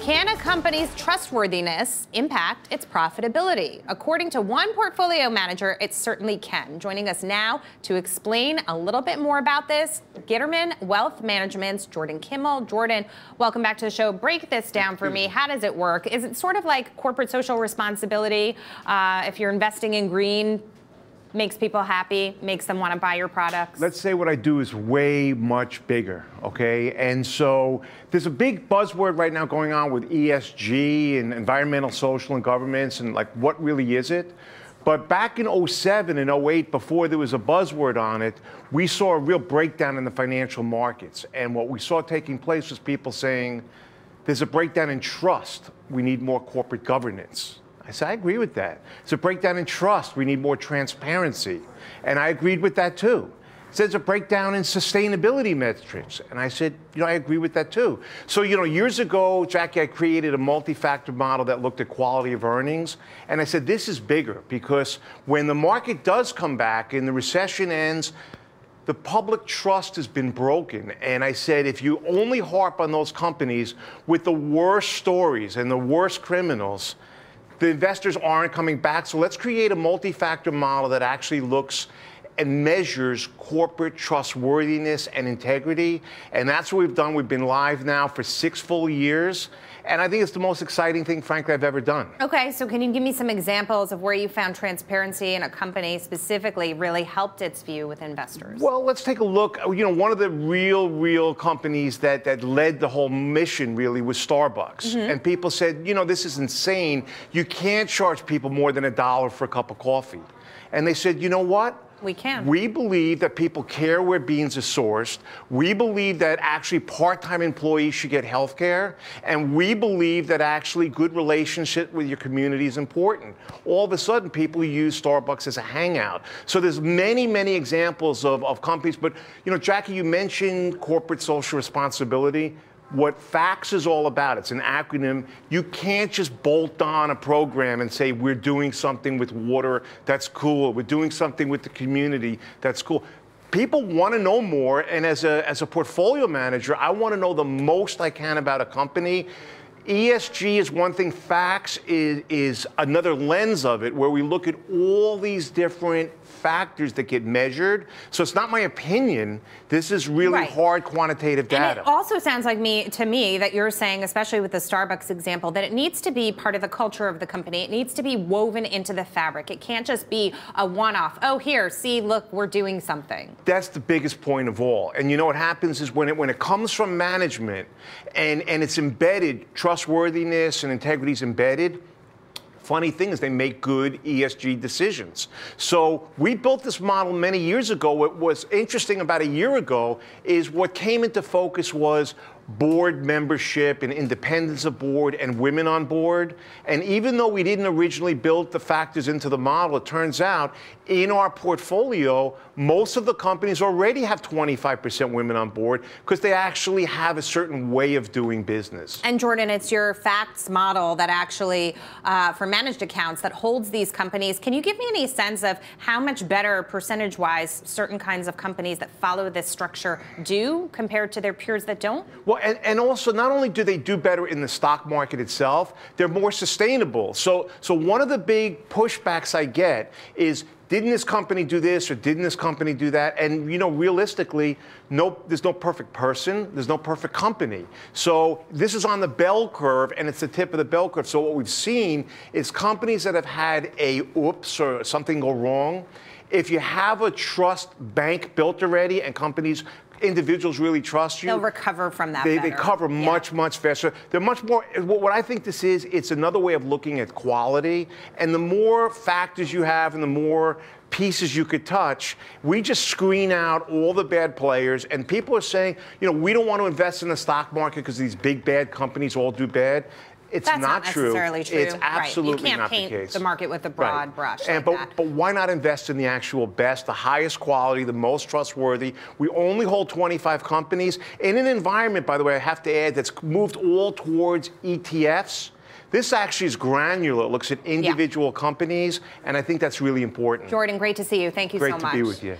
Can a company's trustworthiness impact its profitability? According to one portfolio manager, it certainly can. Joining us now to explain a little bit more about this, Gitterman Wealth Management's Jordan Kimmel. Jordan, welcome back to the show. Break this down for me. How does it work? Is it sort of like corporate social responsibility? If you're investing in green, makes people happy, makes them want to buy your products? Let's say what I do is way much bigger, okay? And so there's a big buzzword right now going on with ESG and environmental, social, and governance, and like, what really is it? But back in 07 and 08, before there was a buzzword on it, we saw a real breakdown in the financial markets. And what we saw taking place was people saying, there's a breakdown in trust. We need more corporate governance. I said, I agree with that. It's a breakdown in trust. We need more transparency. And I agreed with that too. It says a breakdown in sustainability metrics. And I said, I agree with that too. So, years ago, Jackie, I created a multi-factor model that looked at quality of earnings. And I said, this is bigger because when the market does come back and the recession ends, the public trust has been broken. And I said, if you only harp on those companies with the worst stories and the worst criminals, the investors aren't coming back. So let's create a multi-factor model that actually looks and measures corporate trustworthiness and integrity. And that's what we've done. We've been live now for 6 full years. And I think it's the most exciting thing, frankly, I've ever done. Okay, so can you give me some examples of where you found transparency in a company specifically really helped its view with investors? Well, let's take a look. One of the real companies that led the whole mission really was Starbucks. And people said, this is insane. You can't charge people more than $1 for a cup of coffee. And they said, you know what? We can. We believe that people care where beans are sourced. We believe that actually part-time employees should get health care. And we believe that actually good relationship with your community is important. All of a sudden, people use Starbucks as a hangout. So there's many examples of companies. But, Jackie, you mentioned corporate social responsibility. What FACTS is all about, it's an acronym. You can't just bolt on a program and say, we're doing something with water, that's cool. We're doing something with the community, that's cool. People want to know more, and as a portfolio manager, I want to know the most I can about a company. ESG is one thing, FACTS is another lens of it, where we look at all these different factors that get measured. So it's not my opinion. This is really hard quantitative data. And it also sounds like to me that you're saying, especially with the Starbucks example, that it needs to be part of the culture of the company. It needs to be woven into the fabric. It can't just be a one-off. Oh, here, see, look, we're doing something. That's the biggest point of all. And what happens is when it comes from management and it's embedded, trustworthiness and integrity is embedded, funny thing is they make good ESG decisions. So we built this model many years ago. What was interesting about a year ago is what came into focus was board membership and independence of board and women on board. And even though we didn't originally build the factors into the model, it turns out in our portfolio, most of the companies already have 25% women on board because they actually have a certain way of doing business. And Jordan, it's your FACTS model that actually, for managed accounts, that holds these companies. Can you give me any sense of how much better percentage-wise certain kinds of companies that follow this structure do compared to their peers that don't? Well, and also, not only do they do better in the stock market itself, they're more sustainable. So one of the big pushbacks I get is, didn't this company do this or didn't this company do that? And, realistically, there's no perfect person. There's no perfect company. So this is on the bell curve, and it's the tip of the bell curve. So what we've seen is companies that have had a oops or something go wrong. If you have a trust bank built already and individuals really trust you, they'll recover from that. They recover much faster. They're much more. What I think this is, it's another way of looking at quality. And the more factors you have, and the more pieces you could touch, we just screen out all the bad players. And people are saying, we don't want to invest in the stock market because these big bad companies all do bad. That's not necessarily true. It's absolutely not the case. You can't paint the market with a broad brush like that. But why not invest in the actual best, the highest quality, the most trustworthy? We only hold 25 companies. In an environment, by the way, I have to add, that's moved all towards ETFs. This actually is granular. It looks at individual companies, and I think that's really important. Jordan, great to see you. Thank you so much. Great to be with you.